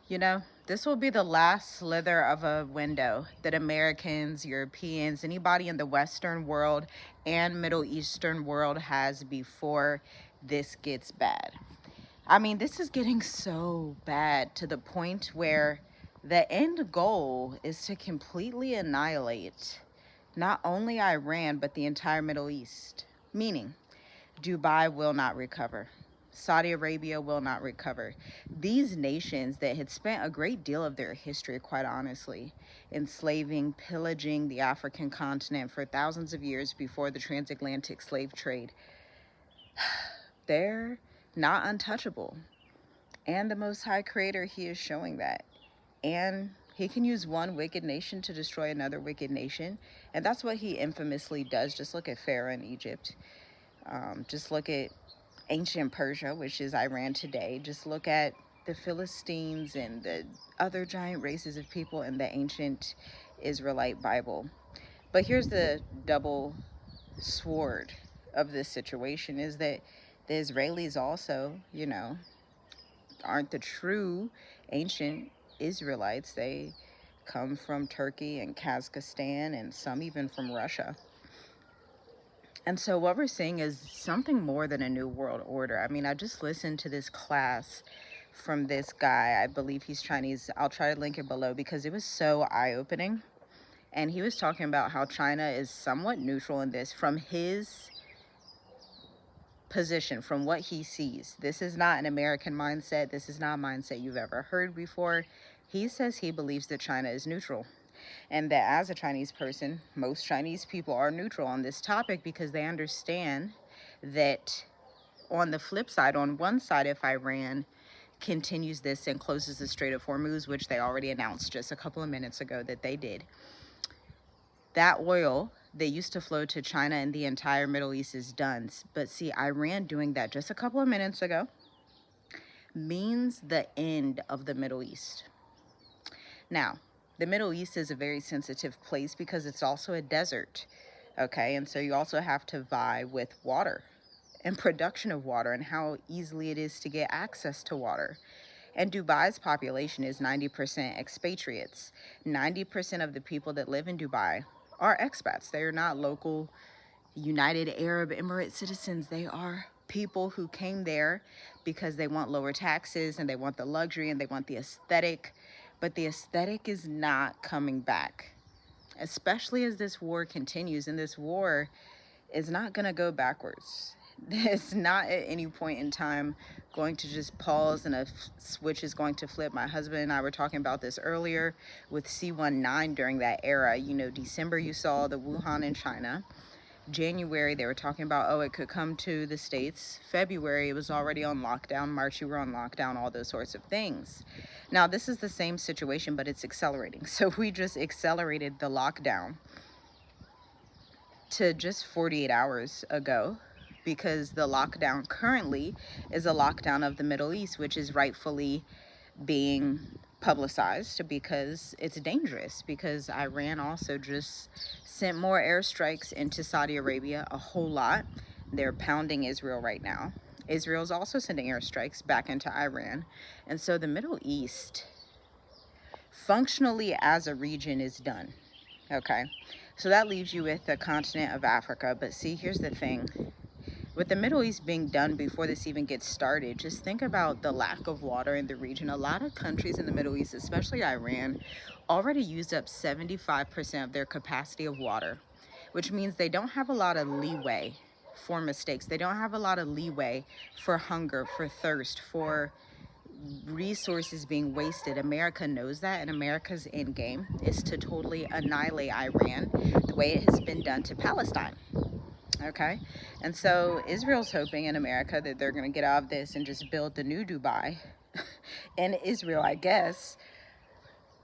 You know, this will be the last slither of a window that Americans, Europeans, anybody in the Western world and Middle Eastern world has before this gets bad. I mean, this is getting so bad to the point where the end goal is to completely annihilate not only Iran, but the entire Middle East. Meaning, Dubai will not recover. Saudi Arabia will not recover. These nations that had spent a great deal of their history, quite honestly, enslaving, pillaging the African continent for thousands of years before the transatlantic slave trade, they're not untouchable. And the Most High Creator, He is showing that. And He can use one wicked nation to destroy another wicked nation. And that's what He infamously does. Just look at Pharaoh in Egypt. Just look at ancient Persia, which is Iran today. Just look at the Philistines and the other giant races of people in the ancient Israelite Bible. But here's the double sword of this situation is that the Israelis also, aren't the true ancient Israelites. They come from Turkey and Kazakhstan and some even from Russia. And so what we're seeing is something more than a new world order. I mean, I just listened to this class from this guy. I believe he's Chinese. I'll try to link it below because it was so eye-opening. And he was talking about how China is somewhat neutral in this from his position, from what he sees. This is not an American mindset. This is not a mindset you've ever heard before. He says he believes that China is neutral. And that as a Chinese person, most Chinese people are neutral on this topic because they understand that on the flip side, on one side, if Iran continues this and closes the Strait of Hormuz, which they already announced just a couple of minutes ago that they did, that oil that used to flow to China and the entire Middle East is done. But see, Iran doing that just a couple of minutes ago means the end of the Middle East. Now, the Middle East is a very sensitive place because it's also a desert, okay? And so you also have to vie with water and production of water and how easily it is to get access to water. And Dubai's population is 90% expatriates. 90% of the people that live in Dubai are expats. They are not local United Arab Emirates citizens. They are people who came there because they want lower taxes and they want the luxury and they want the aesthetic. But the aesthetic is not coming back, especially as this war continues. And this war is not going to go backwards. It's not at any point in time going to just pause and a switch is going to flip. My husband and I were talking about this earlier with C-19 during that era. December you saw the Wuhan in China. January, they were talking about, oh, it could come to the States. February, it was already on lockdown. March, you were on lockdown, all those sorts of things. Now, this is the same situation, but it's accelerating. So we just accelerated the lockdown to just 48 hours ago because the lockdown currently is a lockdown of the Middle East, which is rightfully being publicized because it's dangerous, because Iran also just sent more airstrikes into Saudi Arabia, a whole lot. They're pounding Israel right now. Israel's also sending airstrikes back into Iran. And so the Middle East, functionally as a region, is done. Okay, so that leaves you with the continent of Africa. But see, here's the thing. With the Middle East being done before this even gets started, just think about the lack of water in the region. A lot of countries in the Middle East, especially Iran, already used up 75% of their capacity of water, which means they don't have a lot of leeway for mistakes. They don't have a lot of leeway for hunger, for thirst, for resources being wasted. America knows that, and America's end game is to totally annihilate Iran the way it has been done to Palestine. Okay, and so Israel's hoping in America that they're going to get out of this and just build the new Dubai in Israel, I guess.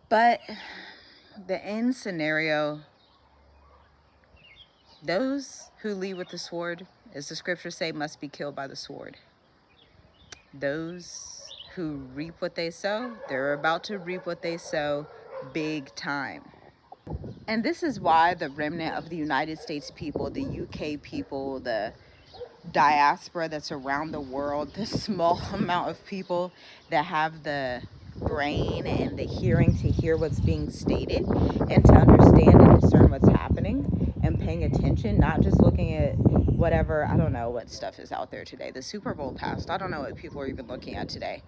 But the end scenario, those who lead with the sword, as the scriptures say, must be killed by the sword. Those who reap what they sow, they're about to reap what they sow big time. And this is why the remnant of the United States people, the UK people, the diaspora that's around the world, the small amount of people that have the brain and the hearing to hear what's being stated and to understand and discern what's happening and paying attention, not just looking at whatever, I don't know what stuff is out there today. The Super Bowl passed. I don't know what people are even looking at today.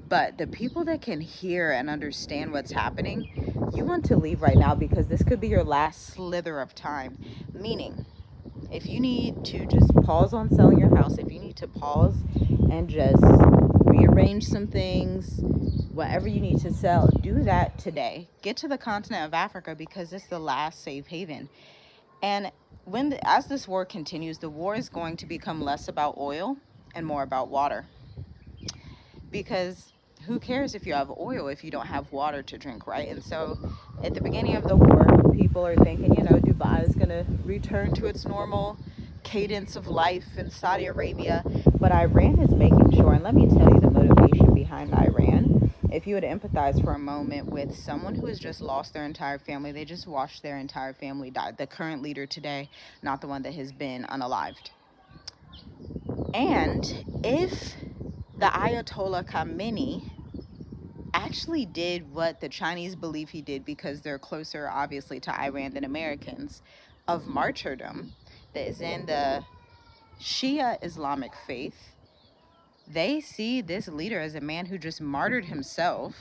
But the people that can hear and understand what's happening, you want to leave right now, because this could be your last slither of time. Meaning, if you need to just pause on selling your house, if you need to pause and just rearrange some things, whatever you need to sell, do that today. Get to the continent of Africa, because it's the last safe haven. And as this war continues, the war is going to become less about oil and more about water. Because who cares if you have oil if you don't have water to drink, right? And so at the beginning of the war, people are thinking, Dubai is going to return to its normal cadence of life in Saudi Arabia. But Iran is making sure, and let me tell you the motivation behind Iran. If you would empathize for a moment with someone who has just lost their entire family, they just watched their entire family die. The current leader today, not the one that has been unalived. And if the Ayatollah Khamenei actually did what the Chinese believe he did, because they're closer, obviously, to Iran than Americans, of martyrdom, that is in the Shia Islamic faith, they see this leader as a man who just martyred himself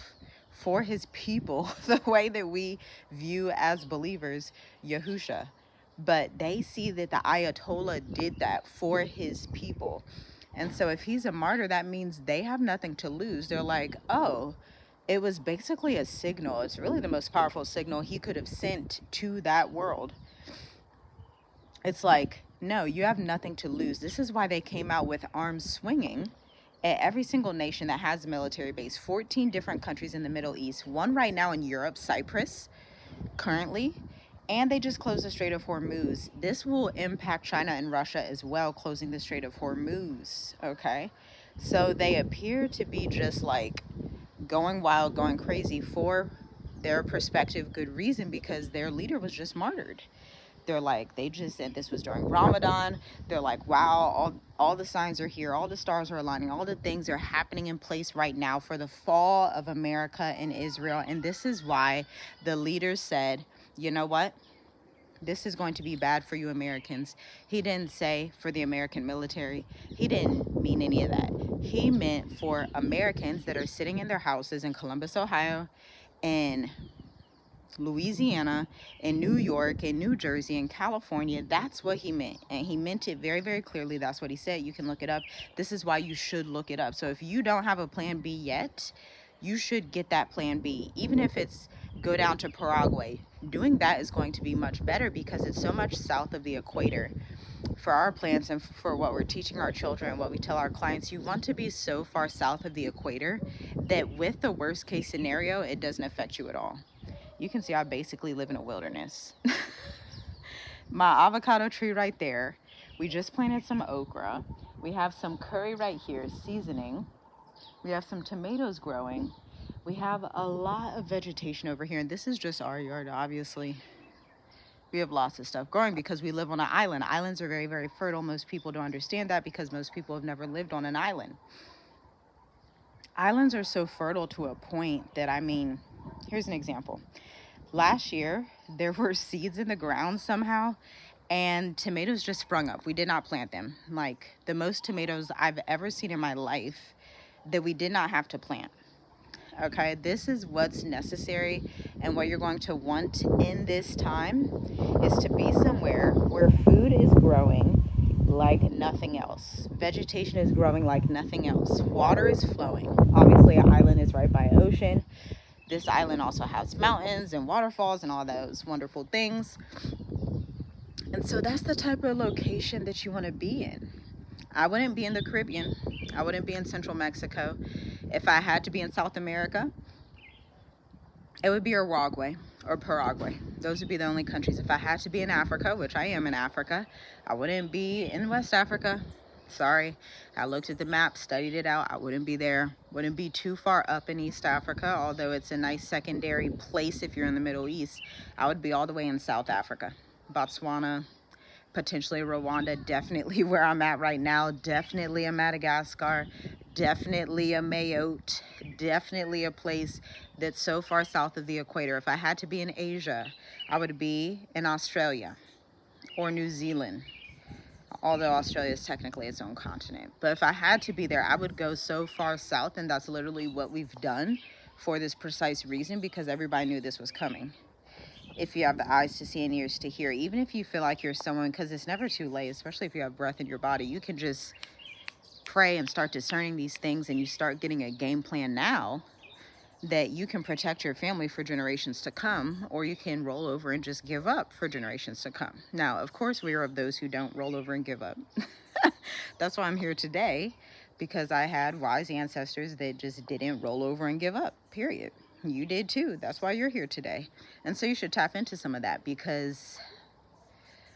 for his people, the way that we view as believers Yahusha. But they see that the Ayatollah did that for his people. And so if he's a martyr, that means they have nothing to lose. They're like, oh, it was basically a signal. It's really the most powerful signal he could have sent to that world. It's like, no, you have nothing to lose. This is why they came out with arms swinging at every single nation that has a military base. 14 different countries in the Middle East. One right now in Europe, Cyprus, currently. And they just closed the Strait of Hormuz. This will impact China and Russia as well, closing the Strait of Hormuz, okay? So they appear to be just like going wild, going crazy for their perspective, good reason, because their leader was just martyred. They're like, they just said this was during Ramadan. They're like, wow, all the signs are here. All the stars are aligning. All the things are happening in place right now for the fall of America and Israel. And this is why the leaders said, you know what? This is going to be bad for you Americans. He didn't say for the American military. He didn't mean any of that. He meant for Americans that are sitting in their houses in Columbus, Ohio, and Louisiana, in New York, in New Jersey, in California. That's what he meant. And he meant it very, very clearly. That's what he said. You can look it up. This is why you should look it up. So if you don't have a plan B yet, you should get that plan B. Even if it's go down to Paraguay, doing that is going to be much better, because it's so much south of the equator. For our plans and for what we're teaching our children and what we tell our clients, you want to be so far south of the equator that with the worst case scenario, it doesn't affect you at all. You can see I basically live in a wilderness. My avocado tree right there. We just planted some okra. We have some curry right here, seasoning. We have some tomatoes growing. We have a lot of vegetation over here, and this is just our yard, obviously. We have lots of stuff growing because we live on an island. Islands are very, very fertile. Most people don't understand that because most people have never lived on an island. Islands are so fertile to a point that, here's an example. Last year, there were seeds in the ground somehow, and tomatoes just sprung up. We did not plant them. Like, the most tomatoes I've ever seen in my life that we did not have to plant. Okay, this is what's necessary, and what you're going to want in this time is to be somewhere where food is growing like nothing else. Vegetation is growing like nothing else. Water is flowing. Obviously, an island is right by an ocean. This island also has mountains and waterfalls and all those wonderful things. And so that's the type of location that you want to be in. I wouldn't be in the Caribbean. I wouldn't be in Central Mexico. If I had to be in South America, it would be Uruguay or Paraguay. Those would be the only countries. If I had to be in Africa, which I am in Africa, I wouldn't be in West Africa. Sorry. I looked at the map, studied it out. I wouldn't be there. Wouldn't be too far up in East Africa, although it's a nice secondary place if you're in the Middle East. I would be all the way in South Africa, Botswana, potentially Rwanda, definitely where I'm at right now, definitely in Madagascar, definitely a Mayotte, definitely a place that's so far south of the equator. If I had to be in Asia, I would be in Australia or New Zealand, although Australia is technically its own continent. But if I had to be there, I would go so far south, and that's literally what we've done for this precise reason, because everybody knew this was coming. If you have the eyes to see and ears to hear, even if you feel like you're someone, because it's never too late, especially if you have breath in your body, you can just pray and start discerning these things, and you start getting a game plan now that you can protect your family for generations to come, or you can roll over and just give up for generations to come. Now, of course, we are of those who don't roll over and give up. That's why I'm here today, because I had wise ancestors that just didn't roll over and give up, period. You did too. That's why you're here today. And so you should tap into some of that, because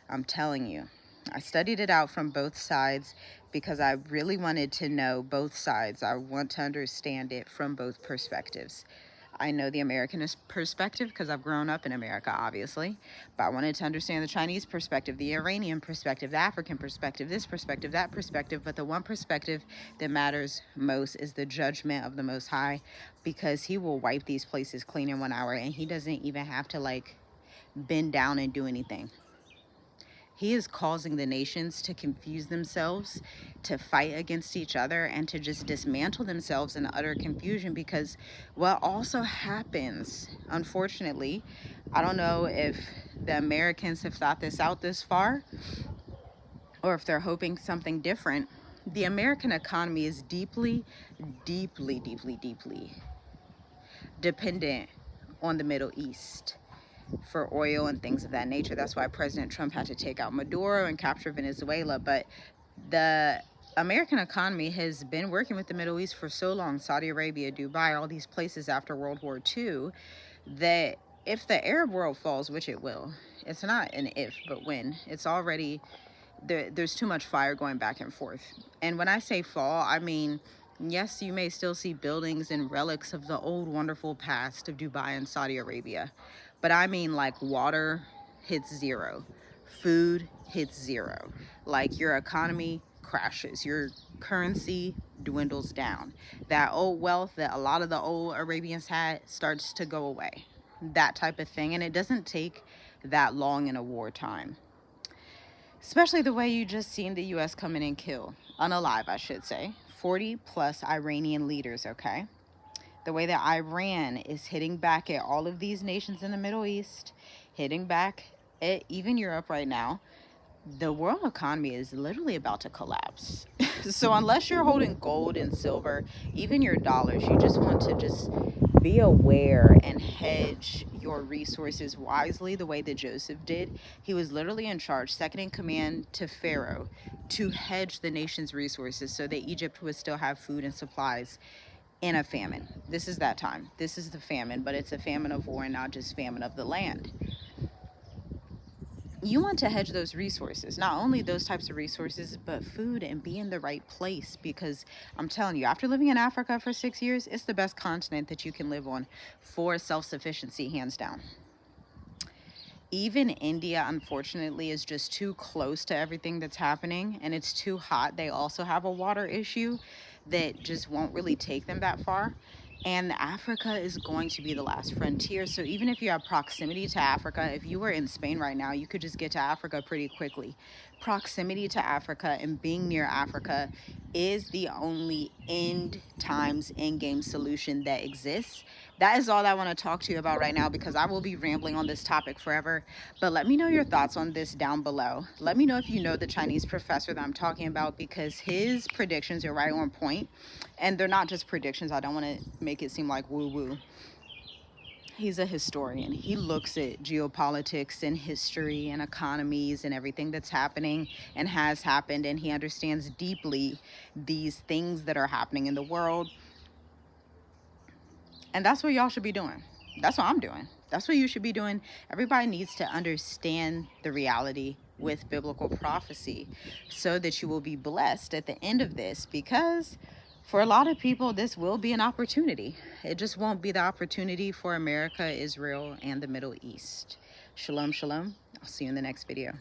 I'm telling you, I studied it out from both sides because I really wanted to know both sides. I want to understand it from both perspectives. I know the American perspective because I've grown up in America, obviously, but I wanted to understand the Chinese perspective, the Iranian perspective, the African perspective, this perspective, that perspective. But the one perspective that matters most is the judgment of the Most High, because he will wipe these places clean in 1 hour, and he doesn't even have to like bend down and do anything. He is causing the nations to confuse themselves, to fight against each other, and to just dismantle themselves in utter confusion. Because what also happens, unfortunately, I don't know if the Americans have thought this out this far, or if they're hoping something different. The American economy is deeply, deeply, deeply, deeply dependent on the Middle East for oil and things of that nature. That's why President Trump had to take out Maduro and capture Venezuela. But the American economy has been working with the Middle East for so long, Saudi Arabia, Dubai, all these places after World War II, that if the Arab world falls, which it will, it's not an if, but when, it's already, there's too much fire going back and forth. And when I say fall, I mean, yes, you may still see buildings and relics of the old wonderful past of Dubai and Saudi Arabia. But I mean, like, water hits zero, food hits zero, like your economy crashes, your currency dwindles down. That old wealth that a lot of the old Arabians had starts to go away, that type of thing. And it doesn't take that long in a wartime, especially the way you just seen the U.S. come in and kill, unalive, I should say, 40 plus Iranian leaders, okay? The way that Iran is hitting back at all of these nations in the Middle East, hitting back at even Europe right now, the world economy is literally about to collapse. So unless you're holding gold and silver, even your dollars, you just want to just be aware and hedge your resources wisely the way that Joseph did. He was literally in charge, second in command to Pharaoh, to hedge the nation's resources so that Egypt would still have food and supplies in a famine. This is that time. This is the famine, but it's a famine of war and not just famine of the land. You want to hedge those resources, not only those types of resources, but food, and be in the right place, because I'm telling you, after living in Africa for 6 years, it's the best continent that you can live on for self-sufficiency, hands down. Even India, unfortunately, is just too close to everything that's happening, and it's too hot. They also have a water issue that just won't really take them that far. And Africa is going to be the last frontier. So even if you have proximity to Africa, if you were in Spain right now, you could just get to Africa pretty quickly. Proximity to Africa and being near Africa is the only end times end game solution that exists. That is all I want to talk to you about right now, because I will be rambling on this topic forever. But let me know your thoughts on this down below. Let me know if you know the Chinese professor that I'm talking about, because his predictions are right on point. And they're not just predictions. I don't want to make it seem like woo-woo. He's a historian. He looks at geopolitics and history and economies and everything that's happening and has happened. And he understands deeply these things that are happening in the world. And that's what y'all should be doing. That's what I'm doing. That's what you should be doing. Everybody needs to understand the reality with biblical prophecy so that you will be blessed at the end of this, because for a lot of people, this will be an opportunity. It just won't be the opportunity for America, Israel, and the Middle East. Shalom, shalom. I'll see you in the next video.